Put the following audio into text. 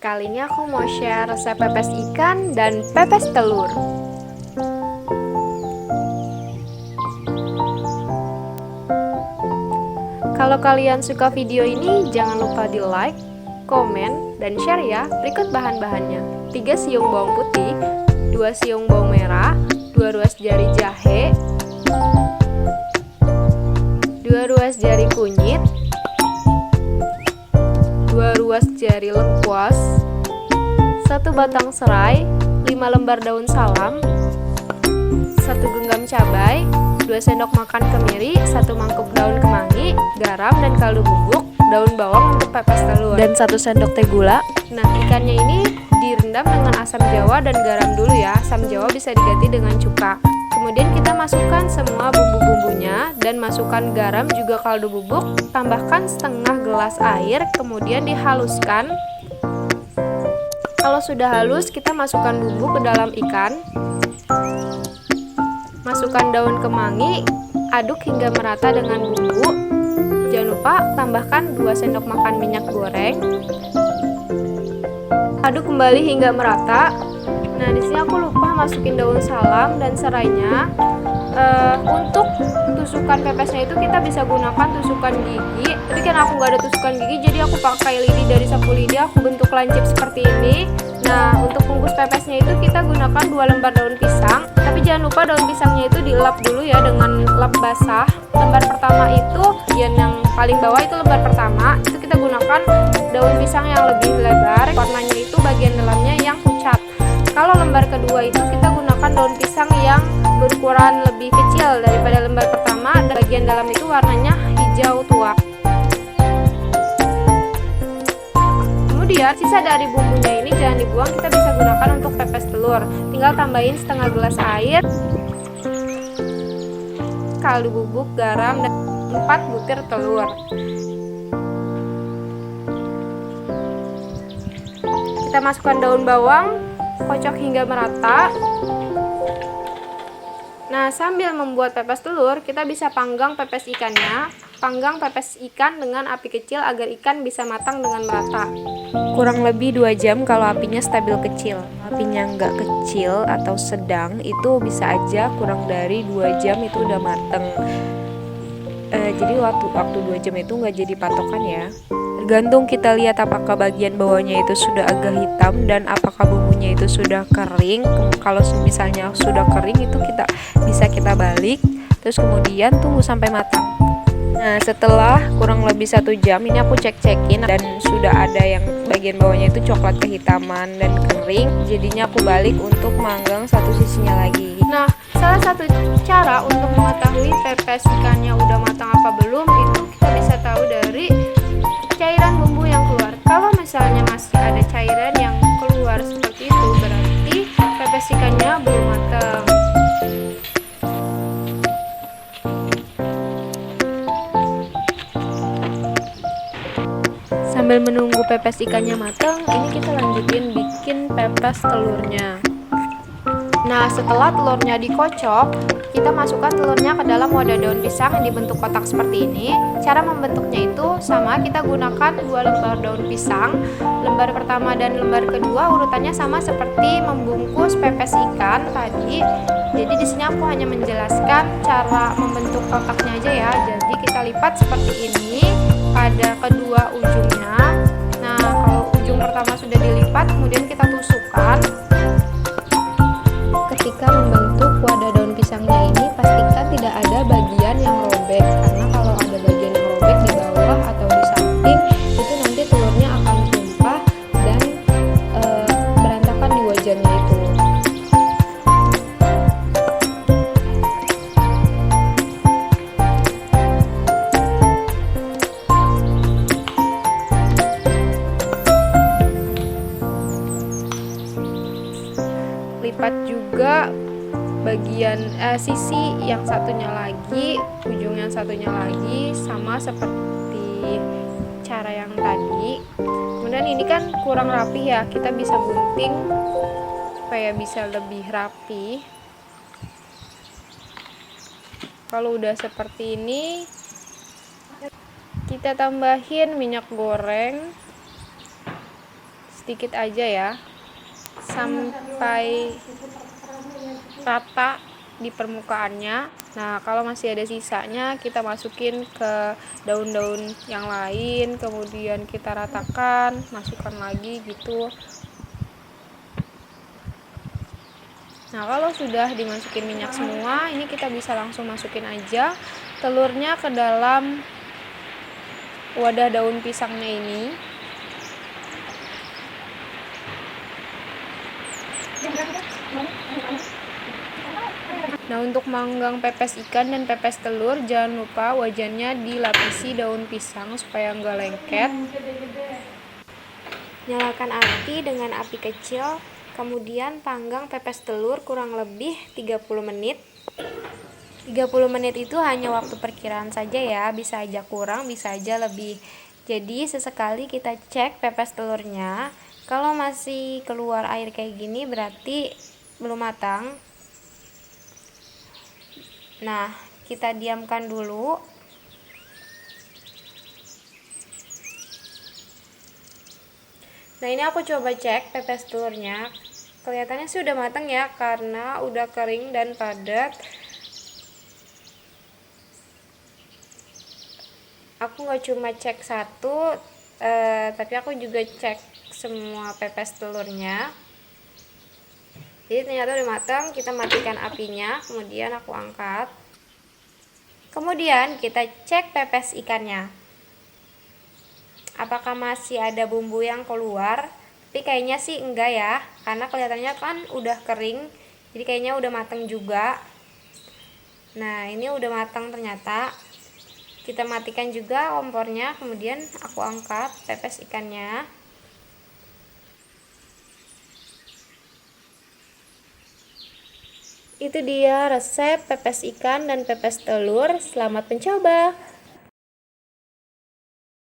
Kali ini aku mau share resep pepes ikan dan pepes telur. Kalau kalian suka video ini, jangan lupa di like, komen, dan share ya. Berikut bahan-bahannya: 3 siung bawang putih, 2 siung bawang merah, 2 ruas jari jahe, 2 ruas jari kunyit, 2 ruas jari lengkuas, 1 batang serai, 5 lembar daun salam, 1 genggam cabai, 2 sendok makan kemiri, 1 mangkuk daun kemangi, garam dan kaldu bubuk, daun bawang untuk pepes telur, dan 1 sendok teh gula. Nah, ikannya ini direndam dengan asam jawa dan garam dulu ya. Asam jawa bisa diganti dengan cuka. Kemudian kita masukkan semua bumbu-bumbunya dan masukkan garam juga kaldu bubuk, tambahkan setengah gelas air, kemudian dihaluskan. Kalau sudah halus, kita masukkan bumbu ke dalam ikan. Masukkan daun kemangi, aduk hingga merata dengan bumbu. Jangan lupa tambahkan 2 sendok makan minyak goreng. Aduk kembali hingga merata. Nah, di sini aku lupa masukin daun salam dan serainya. Untuk tusukan pepesnya itu kita bisa gunakan tusukan gigi. Tapi karena aku nggak ada tusukan gigi, jadi aku pakai lidi dari sapu lidi. Aku bentuk lancip seperti ini. Nah, untuk bungkus pepesnya itu kita gunakan 2 lembar daun pisang. Tapi jangan lupa daun pisangnya itu dilap dulu ya dengan lap basah. Lembar pertama itu, yang paling bawah itu lembar pertama. Itu kita gunakan daun pisang yang lebih lebar. Warnanya itu bagian dalamnya yang pucat. Kalau lembar kedua itu kita gunakan daun pisang yang berukuran lebih kecil daripada lembar pertama. Bagian dalam itu warnanya hijau tua. Kemudian sisa dari bumbunya ini jangan dibuang, kita bisa gunakan untuk pepes telur. Tinggal tambahin setengah gelas air, kaldu bubuk, garam, dan 4 butir telur. Kita masukkan daun bawang, kocok hingga merata. Nah, sambil membuat pepes telur, kita bisa panggang pepes ikannya. Panggang pepes ikan dengan api kecil agar ikan bisa matang dengan merata. Kurang lebih 2 jam kalau apinya stabil kecil. Apinya nggak kecil atau sedang, itu bisa aja kurang dari 2 jam itu udah mateng. Jadi waktu 2 jam itu nggak jadi patokan ya. Tergantung kita lihat apakah bagian bawahnya itu sudah agak hitam dan apakah bumbunya itu sudah kering. Kalau misalnya sudah kering itu kita balik, terus kemudian tunggu sampai matang. Nah, setelah kurang lebih 1 jam ini aku cek-cekin dan sudah ada yang bagian bawahnya itu coklat kehitaman dan kering. Jadinya aku balik untuk manggang satu sisinya lagi. Nah, salah satu cara untuk mengetahui pepes ikannya udah matang apa belum itu kita bisa tahu dari cairan bumbu yang keluar. Kalau misalnya masih ada cairan yang keluar seperti itu, berarti pepes ikannya belum matang. Sambil menunggu pepes ikannya matang, ini kita lanjutin bikin pepes telurnya. Nah, setelah telurnya dikocok, kita masukkan telurnya ke dalam wadah daun pisang yang dibentuk kotak seperti ini. Cara membentuknya itu sama, kita gunakan 2 lembar daun pisang. Lembar pertama dan lembar kedua urutannya sama seperti membungkus pepes ikan tadi. Jadi di sini aku hanya menjelaskan cara membentuk kotaknya aja ya. Jadi kita lipat seperti ini pada kedua ujungnya. Nah, kalau ujung pertama sudah dilipat, kemudian kita tusukkan. Ketika membentuk wadah daun pisangnya ini, pastikan tidak ada bagian yang robek, karena kalau ada bagian yang robek di bawah atau di samping, itu nanti telurnya akan tumpah dan berantakan di wajannya itu. Lipat juga bagian sisi yang satunya lagi, ujung yang satunya lagi, sama seperti cara yang tadi. Kemudian ini kan kurang rapi ya, kita bisa gunting supaya bisa lebih rapi. Kalau udah seperti ini, kita tambahin minyak goreng sedikit aja ya, sampai rata di permukaannya. Nah, kalau masih ada sisanya kita masukin ke daun-daun yang lain, kemudian kita ratakan, masukkan lagi gitu. Nah, kalau sudah dimasukin minyak semua, ini kita bisa langsung masukin aja telurnya ke dalam wadah daun pisangnya ini. Nah, untuk manggang pepes ikan dan pepes telur, jangan lupa wajannya dilapisi daun pisang supaya nggak lengket. Nyalakan api dengan api kecil, kemudian panggang pepes telur kurang lebih 30 menit. 30 menit itu hanya waktu perkiraan saja ya, bisa aja kurang, bisa aja lebih. Jadi sesekali kita cek pepes telurnya, kalau masih keluar air kayak gini berarti belum matang. Nah, kita diamkan dulu. Nah, ini aku coba cek pepes telurnya. Kelihatannya sih udah matang ya, karena udah kering dan padat. Aku nggak cuma cek satu, tapi aku juga cek semua pepes telurnya. Jadi ternyata udah matang, kita matikan apinya, kemudian aku angkat. Kemudian kita cek pepes ikannya. Apakah masih ada bumbu yang keluar? Tapi kayaknya sih enggak ya, karena kelihatannya kan udah kering, jadi kayaknya udah matang juga. Nah, ini udah matang ternyata. Kita matikan juga kompornya, kemudian aku angkat pepes ikannya. Itu dia resep pepes ikan dan pepes telur. Selamat mencoba.